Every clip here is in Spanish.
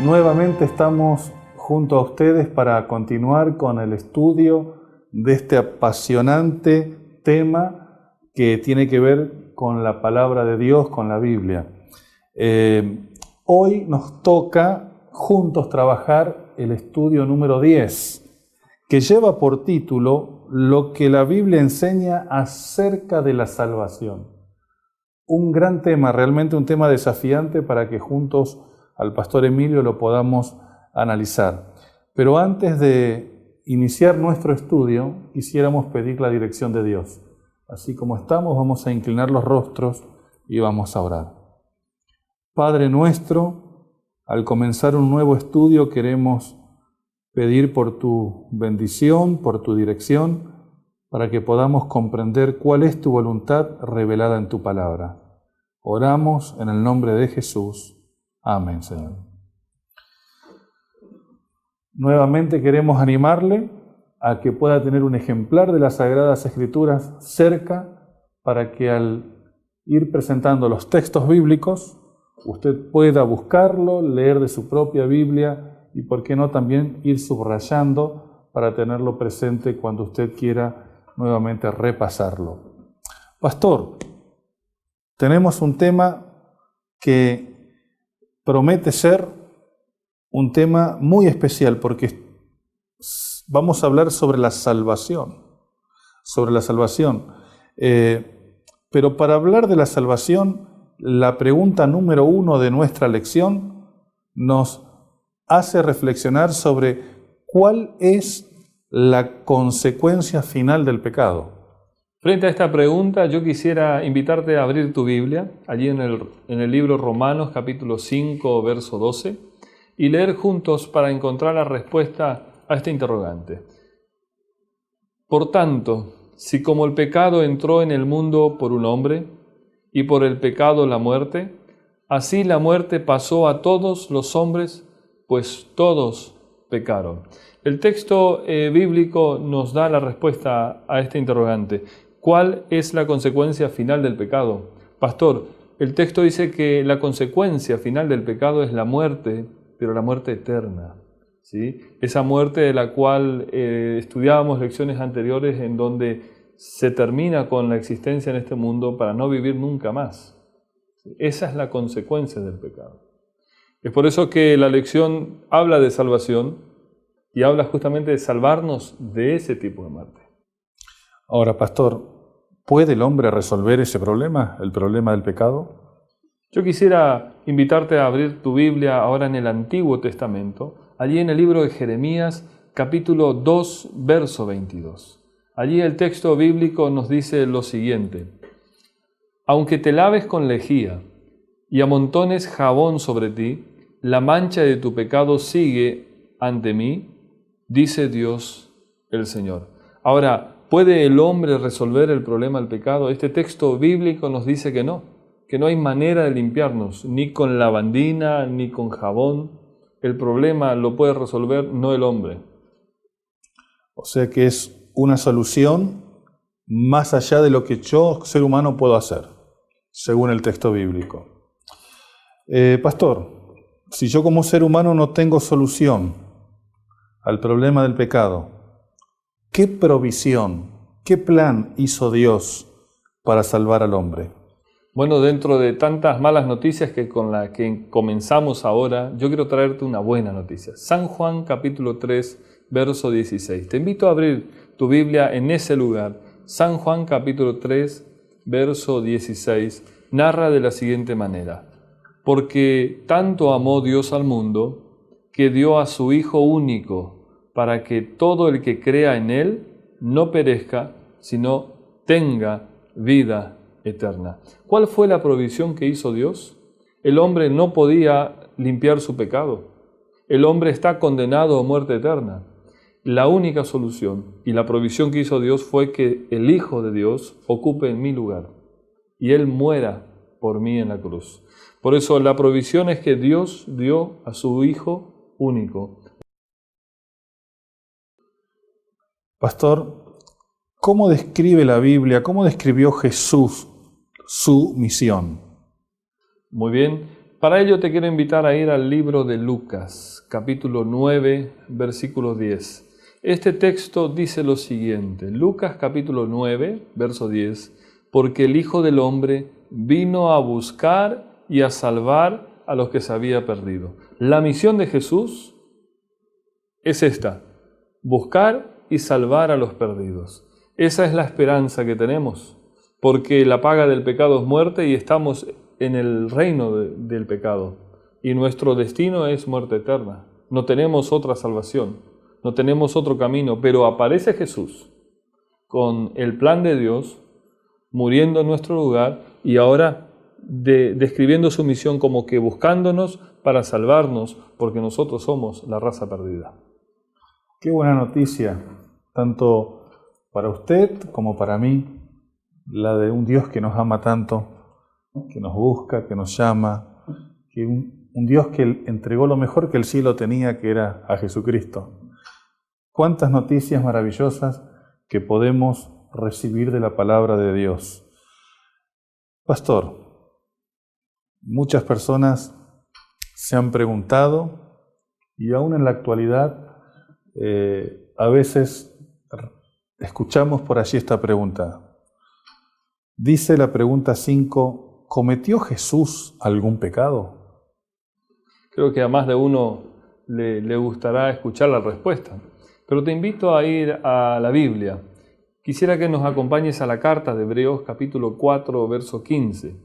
Nuevamente estamos junto a ustedes para continuar con el estudio de este apasionante tema que tiene que ver con la palabra de Dios, con la Biblia. Hoy nos toca juntos trabajar el estudio número 10, que lleva por título Lo que la Biblia enseña acerca de la salvación. Un gran tema, realmente un tema desafiante para que juntos al pastor Emilio lo podamos analizar. Pero antes de iniciar nuestro estudio, quisiéramos pedir la dirección de Dios. Así como estamos, vamos a inclinar los rostros y vamos a orar. Padre nuestro, al comenzar un nuevo estudio queremos pedir por tu bendición, por tu dirección, para que podamos comprender cuál es tu voluntad revelada en tu palabra. Oramos en el nombre de Jesús. Amén, Señor. Nuevamente queremos animarle a que pueda tener un ejemplar de las Sagradas Escrituras cerca para que al ir presentando los textos bíblicos, usted pueda buscarlo, leer de su propia Biblia y, por qué no, también ir subrayando para tenerlo presente cuando usted quiera nuevamente repasarlo. Pastor, tenemos un tema que promete ser un tema muy especial porque vamos a hablar sobre la salvación. Pero para hablar de la salvación, la pregunta número 1 de nuestra lección nos hace reflexionar sobre cuál es la consecuencia final del pecado. Frente a esta pregunta, yo quisiera invitarte a abrir tu Biblia, allí en el libro Romanos, capítulo 5, verso 12, y leer juntos para encontrar la respuesta a este interrogante. Por tanto, si como el pecado entró en el mundo por un hombre, y por el pecado la muerte, así la muerte pasó a todos los hombres, pues todos pecaron. El texto bíblico nos da la respuesta a este interrogante. ¿Cuál es la consecuencia final del pecado? Pastor, el texto dice que la consecuencia final del pecado es la muerte, pero la muerte eterna, ¿sí? Esa muerte de la cual estudiábamos lecciones anteriores en donde se termina con la existencia en este mundo para no vivir nunca más. Esa es la consecuencia del pecado. Es por eso que la lección habla de salvación y habla justamente de salvarnos de ese tipo de muerte. Ahora, pastor, ¿puede el hombre resolver ese problema, el problema del pecado? Yo quisiera invitarte a abrir tu Biblia ahora en el Antiguo Testamento, allí en el libro de Jeremías, capítulo 2, verso 22. Allí el texto bíblico nos dice lo siguiente: aunque te laves con lejía y amontones jabón sobre ti, la mancha de tu pecado sigue ante mí, dice Dios el Señor. Ahora, ¿puede el hombre resolver el problema del pecado? Este texto bíblico nos dice que no hay manera de limpiarnos, ni con lavandina, ni con jabón. El problema lo puede resolver no el hombre. O sea que es una solución más allá de lo que yo, ser humano, puedo hacer, según el texto bíblico. Pastor, si yo como ser humano no tengo solución al problema del pecado, ¿qué provisión, qué plan hizo Dios para salvar al hombre? Bueno, dentro de tantas malas noticias con las que comenzamos ahora, yo quiero traerte una buena noticia. San Juan capítulo 3, verso 16. Te invito a abrir tu Biblia en ese lugar. San Juan capítulo 3, verso 16, narra de la siguiente manera: porque tanto amó Dios al mundo, que dio a su Hijo único, para que todo el que crea en Él no perezca, sino tenga vida eterna. ¿Cuál fue la provisión que hizo Dios? El hombre no podía limpiar su pecado. El hombre está condenado a muerte eterna. La única solución y la provisión que hizo Dios fue que el Hijo de Dios ocupe mi lugar y Él muera por mí en la cruz. Por eso la provisión es que Dios dio a su Hijo único. Pastor, ¿cómo describe la Biblia, cómo describió Jesús su misión? Muy bien. Para ello te quiero invitar a ir al libro de Lucas, capítulo 9, versículo 10. Este texto dice lo siguiente, Lucas capítulo 9, verso 10, porque el Hijo del Hombre vino a buscar y a salvar a los que se había perdido. La misión de Jesús es esta, buscar y salvar a los perdidos. Esa es la esperanza que tenemos, porque la paga del pecado es muerte y estamos en el reino del pecado. Y nuestro destino es muerte eterna. No tenemos otra salvación. No tenemos otro camino, pero aparece Jesús con el plan de Dios, muriendo en nuestro lugar y ahora describiendo su misión como que buscándonos para salvarnos, porque nosotros somos la raza perdida. Qué buena noticia, tanto para usted como para mí, la de un Dios que nos ama tanto, que nos busca, que nos llama, que un Dios que entregó lo mejor que el cielo tenía, que era a Jesucristo. Cuántas noticias maravillosas que podemos recibir de la palabra de Dios. Pastor, muchas personas se han preguntado y aún en la actualidad a veces escuchamos por allí esta pregunta. Dice la pregunta 5, ¿cometió Jesús algún pecado? Creo que a más de uno le gustará escuchar la respuesta. Pero te invito a ir a la Biblia. Quisiera que nos acompañes a la carta de Hebreos capítulo 4, verso 15.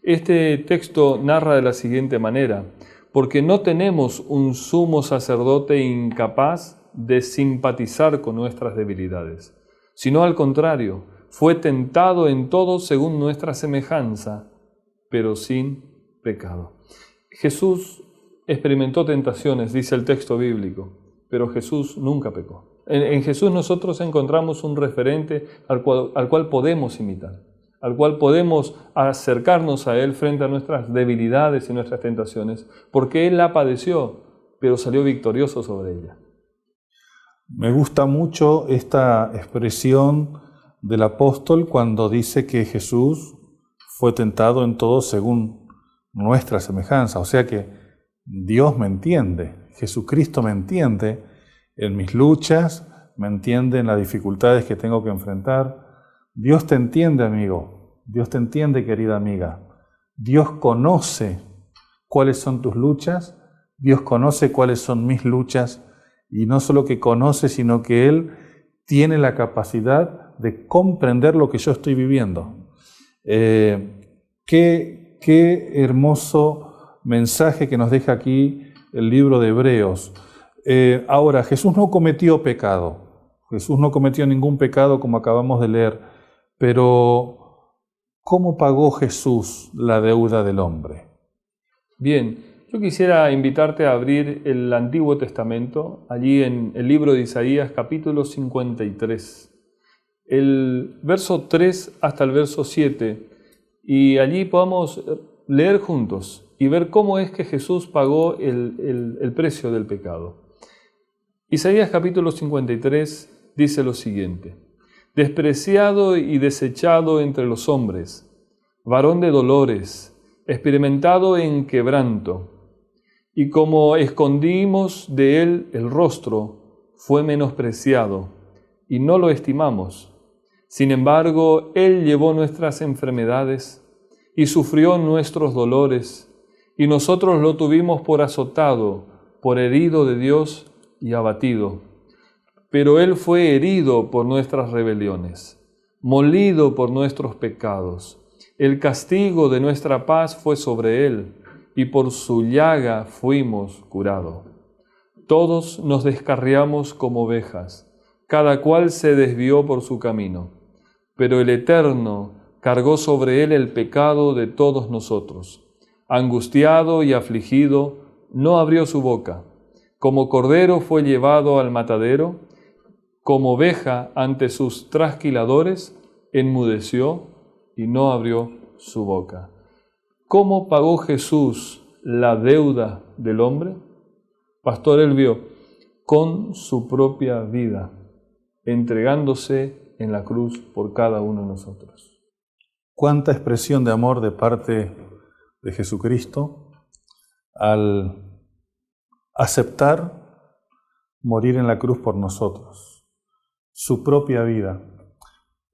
Este texto narra de la siguiente manera, porque no tenemos un sumo sacerdote incapaz de simpatizar con nuestras debilidades, sino al contrario, fue tentado en todo según nuestra semejanza, pero sin pecado. Jesús experimentó tentaciones, dice el texto bíblico, pero Jesús nunca pecó. En Jesús nosotros encontramos un referente al cual podemos imitar, al cual podemos acercarnos a Él frente a nuestras debilidades y nuestras tentaciones, porque Él la padeció, pero salió victorioso sobre ella. Me gusta mucho esta expresión del apóstol cuando dice que Jesús fue tentado en todo según nuestra semejanza, o sea que Dios me entiende, Jesucristo me entiende en mis luchas, me entiende en las dificultades que tengo que enfrentar. Dios te entiende, amigo, Dios te entiende, querida amiga. Dios conoce cuáles son tus luchas, Dios conoce cuáles son mis luchas, y no solo que conoce, sino que Él tiene la capacidad de comprender lo que yo estoy viviendo. Qué hermoso mensaje que nos deja aquí el libro de Hebreos. Ahora, Jesús no cometió pecado. Jesús no cometió ningún pecado como acabamos de leer. Pero, ¿cómo pagó Jesús la deuda del hombre? Bien, yo quisiera invitarte a abrir el Antiguo Testamento, allí en el libro de Isaías, capítulo 53. El verso 3 hasta el verso 7. Y allí podamos leer juntos y ver cómo es que Jesús pagó el precio del pecado. Isaías capítulo 53 dice lo siguiente: despreciado y desechado entre los hombres, varón de dolores, experimentado en quebranto, y como escondimos de él el rostro, fue menospreciado, y no lo estimamos. Sin embargo, él llevó nuestras enfermedades y sufrió nuestros dolores, y nosotros lo tuvimos por azotado, por herido de Dios y abatido. Pero Él fue herido por nuestras rebeliones, molido por nuestros pecados. El castigo de nuestra paz fue sobre Él, y por su llaga fuimos curados. Todos nos descarriamos como ovejas, cada cual se desvió por su camino, pero el Eterno cargó sobre Él el pecado de todos nosotros. Angustiado y afligido, no abrió su boca. Como cordero fue llevado al matadero, como oveja ante sus trasquiladores, enmudeció y no abrió su boca. ¿Cómo pagó Jesús la deuda del hombre? Pastor Elvio, con su propia vida, entregándose en la cruz por cada uno de nosotros. Cuánta expresión de amor de parte de Jesucristo, al aceptar morir en la cruz por nosotros, su propia vida.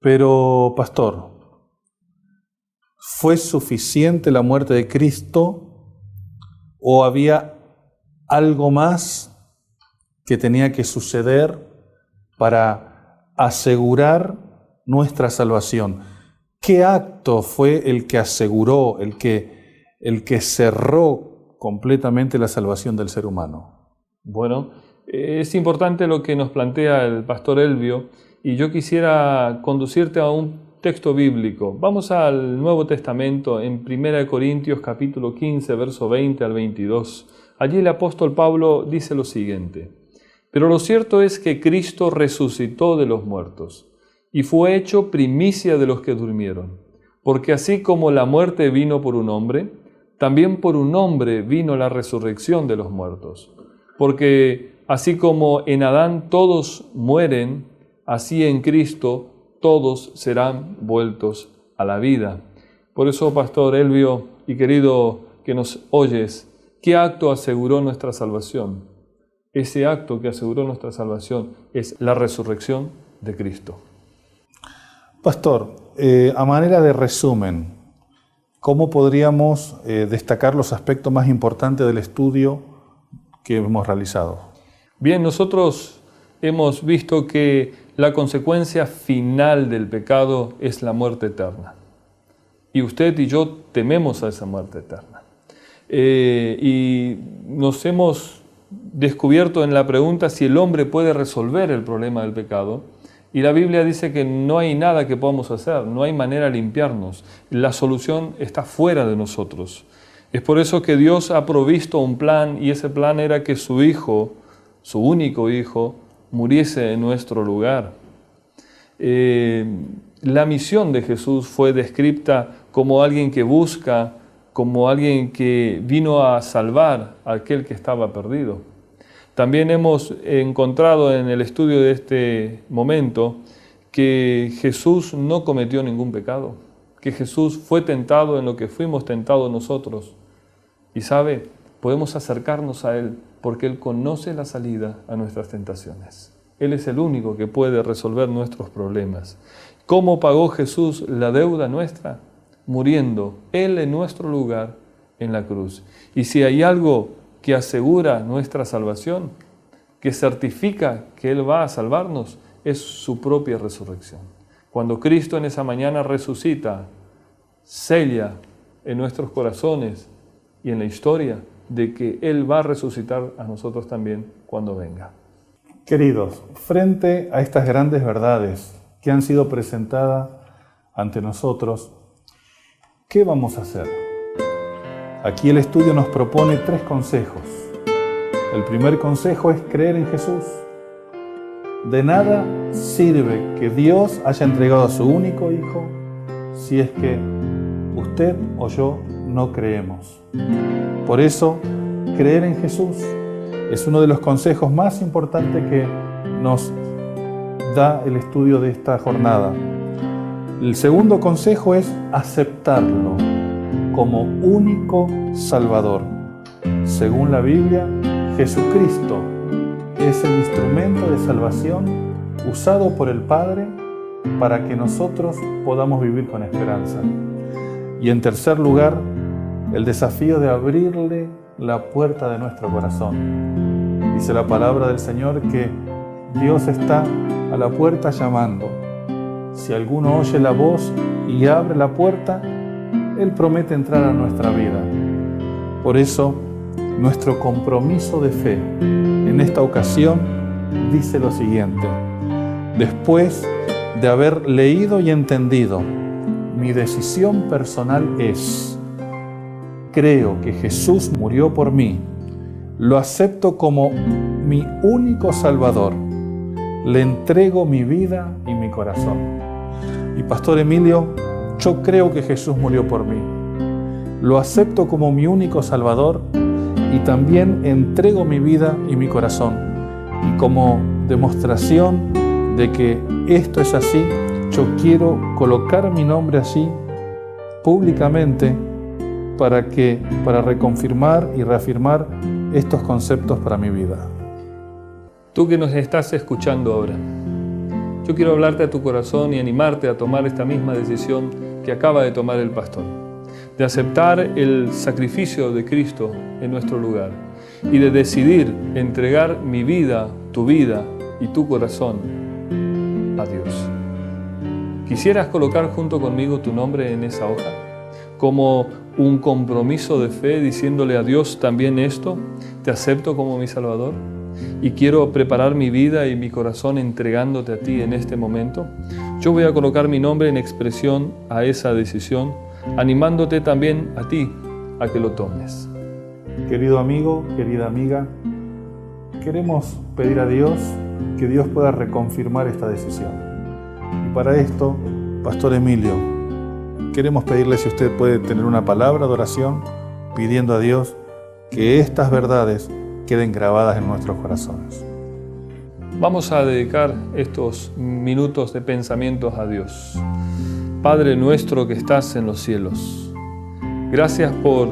Pero, pastor, ¿fue suficiente la muerte de Cristo o había algo más que tenía que suceder para asegurar nuestra salvación? ¿Qué acto fue el que aseguró, el que cerró completamente la salvación del ser humano? Bueno, es importante lo que nos plantea el pastor Elvio, y yo quisiera conducirte a un texto bíblico. Vamos al Nuevo Testamento, en 1 Corintios capítulo 15, verso 20 al 22. Allí el apóstol Pablo dice lo siguiente: pero lo cierto es que Cristo resucitó de los muertos y fue hecho primicia de los que durmieron, porque así como la muerte vino por un hombre, también por un hombre vino la resurrección de los muertos. Porque así como en Adán todos mueren, así en Cristo todos serán vueltos a la vida. Por eso, pastor Elvio y querido que nos oyes, ¿qué acto aseguró nuestra salvación? Ese acto que aseguró nuestra salvación es la resurrección de Cristo. Pastor, a manera de resumen, ¿cómo podríamos destacar los aspectos más importantes del estudio que hemos realizado? Bien, nosotros hemos visto que la consecuencia final del pecado es la muerte eterna. Y usted y yo tememos a esa muerte eterna. Y nos hemos descubierto en la pregunta si el hombre puede resolver el problema del pecado. Y la Biblia dice que no hay nada que podamos hacer, no hay manera de limpiarnos. La solución está fuera de nosotros. Es por eso que Dios ha provisto un plan, y ese plan era que su Hijo, su único Hijo, muriese en nuestro lugar. La misión de Jesús fue descrita como alguien que busca, como alguien que vino a salvar a aquel que estaba perdido. También hemos encontrado en el estudio de este momento que Jesús no cometió ningún pecado, que Jesús fue tentado en lo que fuimos tentados nosotros. Y sabe, podemos acercarnos a Él porque Él conoce la salida a nuestras tentaciones. Él es el único que puede resolver nuestros problemas. ¿Cómo pagó Jesús la deuda nuestra? Muriendo Él en nuestro lugar en la cruz. Y si hay algo que asegura nuestra salvación, que certifica que Él va a salvarnos, es su propia resurrección. Cuando Cristo en esa mañana resucita, sella en nuestros corazones y en la historia de que Él va a resucitar a nosotros también cuando venga. Queridos, frente a estas grandes verdades que han sido presentadas ante nosotros, ¿qué vamos a hacer? Aquí el estudio nos propone 3 consejos. El primer consejo es creer en Jesús. De nada sirve que Dios haya entregado a su único Hijo si es que usted o yo no creemos. Por eso, creer en Jesús es uno de los consejos más importantes que nos da el estudio de esta jornada. El segundo consejo es aceptarlo como único Salvador. Según la Biblia, Jesucristo es el instrumento de salvación usado por el Padre para que nosotros podamos vivir con esperanza. Y en tercer lugar, el desafío de abrirle la puerta de nuestro corazón. Dice la palabra del Señor que Dios está a la puerta llamando. Si alguno oye la voz y abre la puerta, Él promete entrar a nuestra vida. Por eso, nuestro compromiso de fe en esta ocasión dice lo siguiente: después de haber leído y entendido, mi decisión personal es: creo que Jesús murió por mí, lo acepto como mi único Salvador, le entrego mi vida y mi corazón. Y Pastor Emilio, yo creo que Jesús murió por mí, lo acepto como mi único Salvador y también entrego mi vida y mi corazón. Y como demostración de que esto es así, yo quiero colocar mi nombre allí públicamente para reconfirmar y reafirmar estos conceptos para mi vida. Tú que nos estás escuchando ahora, yo quiero hablarte a tu corazón y animarte a tomar esta misma decisión que acaba de tomar el pastor, de aceptar el sacrificio de Cristo en nuestro lugar y de decidir entregar mi vida, tu vida y tu corazón a Dios. ¿Quisieras colocar junto conmigo tu nombre en esa hoja? Como un compromiso de fe, diciéndole a Dios también esto: te acepto como mi Salvador y quiero preparar mi vida y mi corazón entregándote a ti en este momento. Yo voy a colocar mi nombre en expresión a esa decisión, animándote también a ti a que lo tomes. Querido amigo, querida amiga, queremos pedir a Dios que Dios pueda reconfirmar esta decisión. Y para esto, Pastor Emilio, queremos pedirle si usted puede tener una palabra de oración pidiendo a Dios que estas verdades queden grabadas en nuestros corazones. Vamos a dedicar estos minutos de pensamientos a Dios. Padre nuestro que estás en los cielos, gracias por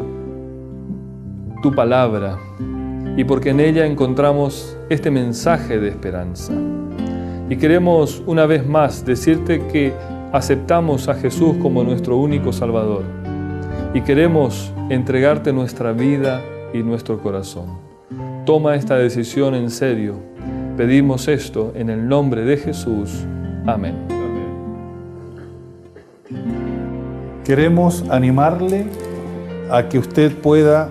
tu palabra y porque en ella encontramos este mensaje de esperanza. Y queremos una vez más decirte que aceptamos a Jesús como nuestro único Salvador y queremos entregarte nuestra vida y nuestro corazón. Toma esta decisión en serio. Pedimos esto en el nombre de Jesús. Amén. Queremos animarle a que usted pueda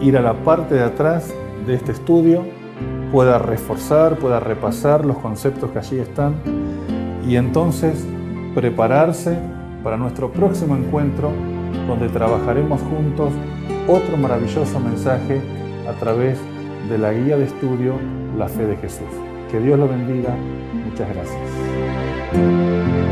ir a la parte de atrás de este estudio, pueda reforzar, pueda repasar los conceptos que allí están y entonces prepararse para nuestro próximo encuentro, donde trabajaremos juntos otro maravilloso mensaje a través de la guía de estudio La Fe de Jesús. Que Dios lo bendiga. Muchas gracias.